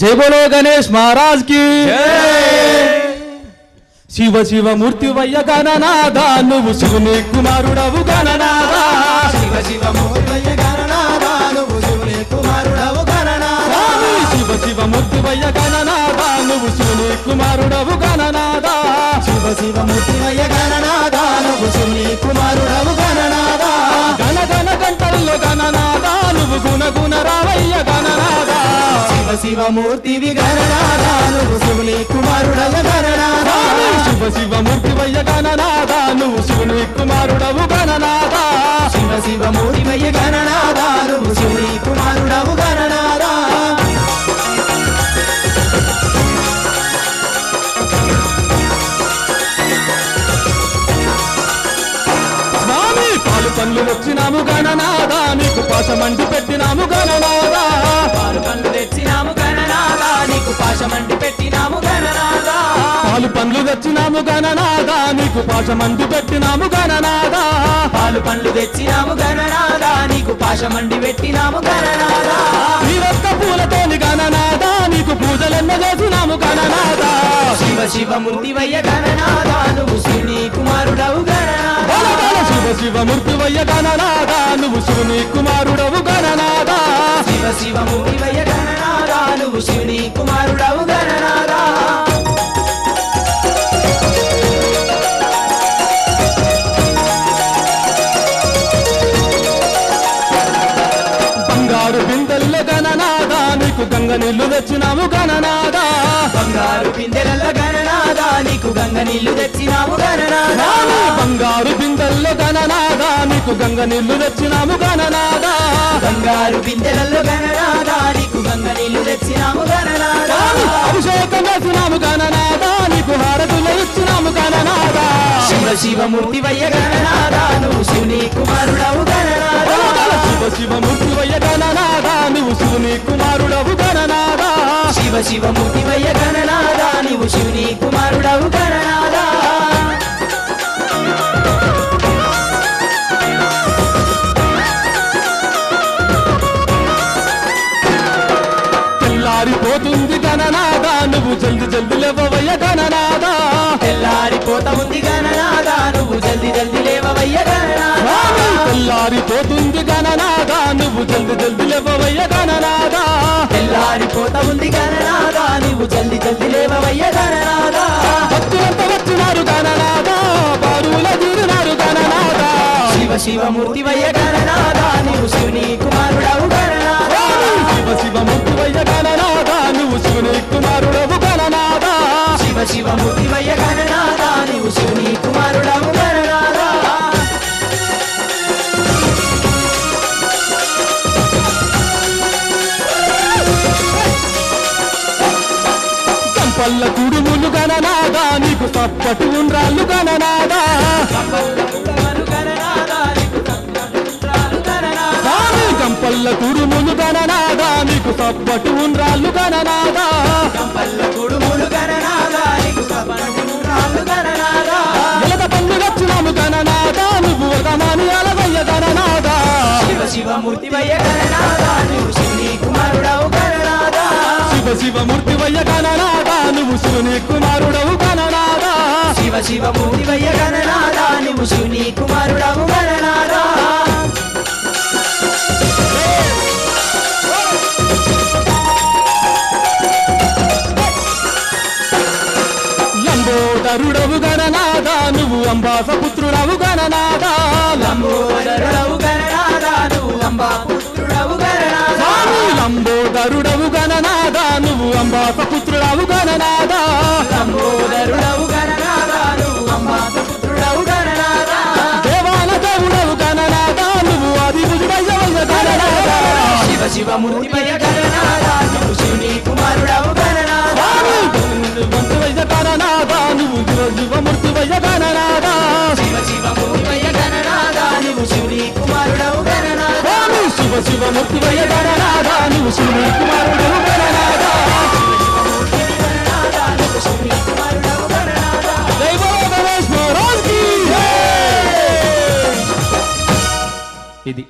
जय बोलो गणेश महाराज की शिव शिव मूर्ति वय्य गणनादा नुव्वु शिवुनि कुमारुडवु गणनादा शिव शिव मूर्ति वय्य गणनादा नुव्वु शिवुनि कुमारुडवु गणनादा शिव शिव मूर्ति वय्य गणनादा नुव्वु शिवुनि कुमारुडवु गणनादा शिव शिव मूर्ति वय्य गणनादा नुव्वु शिवुनि कुमारुडवु गणनादा गण गण गंटल्लो गणनादा नुव्वु गुण गुण रावय्य गणनादा शिव शिव मूर्ति गणनादा नुव्वु शिवुनि कुमारुडवु गणनादा शिव शिव मूर्ति वय्य गणनादा नुव्वु शिवुनि कुमारुडवु गणनादा शिव शिव मूर्ति वय्य गणनादा नुव्वु शिवुनि कुमारुडवु गणनादा स्वामी पालु पन्नु వచ్చినాము గణనాదా నీకు పాశమంటి పెట్టినాము గణనాదా పాలు పండ్లు తెచ్చినాము గణనాదా నీకు పాశమంటి పెట్టినాము గణనాదా పాలు పండ్లు తెచ్చినాము గణనాదా నీకు పాశమంటి పెట్టినాము గణనాదా పాలు పండ్లు తెచ్చినాము గణనాదా నీకు పాశమండి పెట్టినాము గణనాదా ఈ రక్త పూలతోని గణనాదా నీకు పూజలెన్నో చేసినాము గణనాదా శివ శివ మూర్తి వయ్య గణనాదా నువ్వు శివుని కుమారుడవు గణనాదా శివ శివ మూర్తి వయ్య గణనాదా నువ్వు శివుని కుమారుడవు గణనాదా శివ శివ మూర్తి వయ్య గణనాదా నువ్వు శివుని కుమారుడవు గణనాదా బంగారు బిందెల్లో గణనాదా నీకు గంగ నీళ్లు తెచ్చినాము గణనాదా బంగారు బిందెల గణనాదా నీకు గంగ నీళ్లు తెచ్చినాము గణనాదా బంగారు బిందెల్లో గణనాదా నీకు గంగ నీళ్లు తెచ్చినాము గణనాదా బంగారు బిందెలలో గణనాదా నీకు గంగ నీళ్లు తెచ్చినాము గణనాదా అభిషేకం చేసినాము గణనాదా నీకు హారతులు ఇచ్చినాము గణనాదా శివ శివ మూర్తి వయ్య గణనాదా నువ్వు శివుని కుమారుడవు గణనాదా శివ శివ మూర్తి వయ్య గణనాదా నువ్వు శివుని కుమారుడవు గణనాదా శివ శివ మూర్తి వయ్య గణనాదా నువ్వు శివుని కుమారుడవు గణనాదా తెల్లారిపోతుంది గణనాదా నువ్వు జల్ది జల్ది లేవవయ్య గణనాదా తెల్లారిపోత ఉంది గణనాదా నువ్వు జల్ది జల్ది లేవవయ్య గణనాదా తెల్లారిపోతుంది గణనాదా నువ్వు జల్ది జల్ది లేవవయ్య గణనాదా తెల్లారిపోత ఉంది గణనాదా నువ్వు జల్ది జల్ది లేవవయ్య గణనాదా భక్తులంతా వచ్చినారు గణనాదా బారుల తీరినారు గణనాదా శివ శివ మూర్తి వయ్య గణనాదా నువ్వు శివుని కుమారుడవు గణనాదా శివ శివ మూర్తి వయ్య గణనాదా నువ్వు శివుని కుమారుడవు గణనాదా శివ శివ మూర్తి వయ్య గణనాదా నువ్వు శివుని కుమారుడవు గణనాదా కంపల్ల కుడుములు గణనాదా నీకు తప్పటి ఉండ్రాళ్ళు గణనాదా స్వామి కంపల్ల కుడుములు గణనాదా నీకు తప్పటి ఉండ్రాళ్ళు గణనాదా ఎలక పన్ను వచ్చినాము గణనాదా నువ్వు వదమాని అలవయ్య గణనాదా శివ శివ మూర్తి వయ్య గణనాదా నువ్వు శివుని కుమారుడవు గణనాదా శివ శివ మూర్తి వయ్య గణనాదా నువ్వు శివుని కుమారుడవు గణనాదా శివ శివ మూర్తి వయ్య గణనాదా నువ్వు శివుని కుమారుడవు గణనాదా లంబోదరుడవు గణనాదా నువ్వు అంబాసపుత్రుడవు గణనాదా లంబోదరుడవు గణనాదా నువ్వు అంబాపుత్రుడవు గణనాదా లంబోదరుడవు గణనాదా నువ్వు అంబాసపుత్రుడవు గణనాదా లంబోదరుడవు గణనాదా నువ్వు అంబాపుత్రుడవు గణనాదా దేవాల దేవుడవు గణనాదా నువ్వు ఆదిభుజుడయ్యవయ్య గణనాదా శివ శివ మూర్తి వయ్య గణనాదా నువ్వు శివుని కుమారుడవు గణనాదా మంత్రివయ్య గణనాదా నువ్వు శివమూర్తివయ్య గణనాదా శివ శివ మూర్తి వయ్య గణనాదా నువ్వు శివుని కుమారుడవు గణనాదా శివ శివమూర్తివయ్య గణనాదా నువ్వు శివుని కుమారుడవు గణనాదా శివుని కుమారుడవు గణనాదా జై బోలో గణేష్ మహారాజ్ కీ జై. ఇది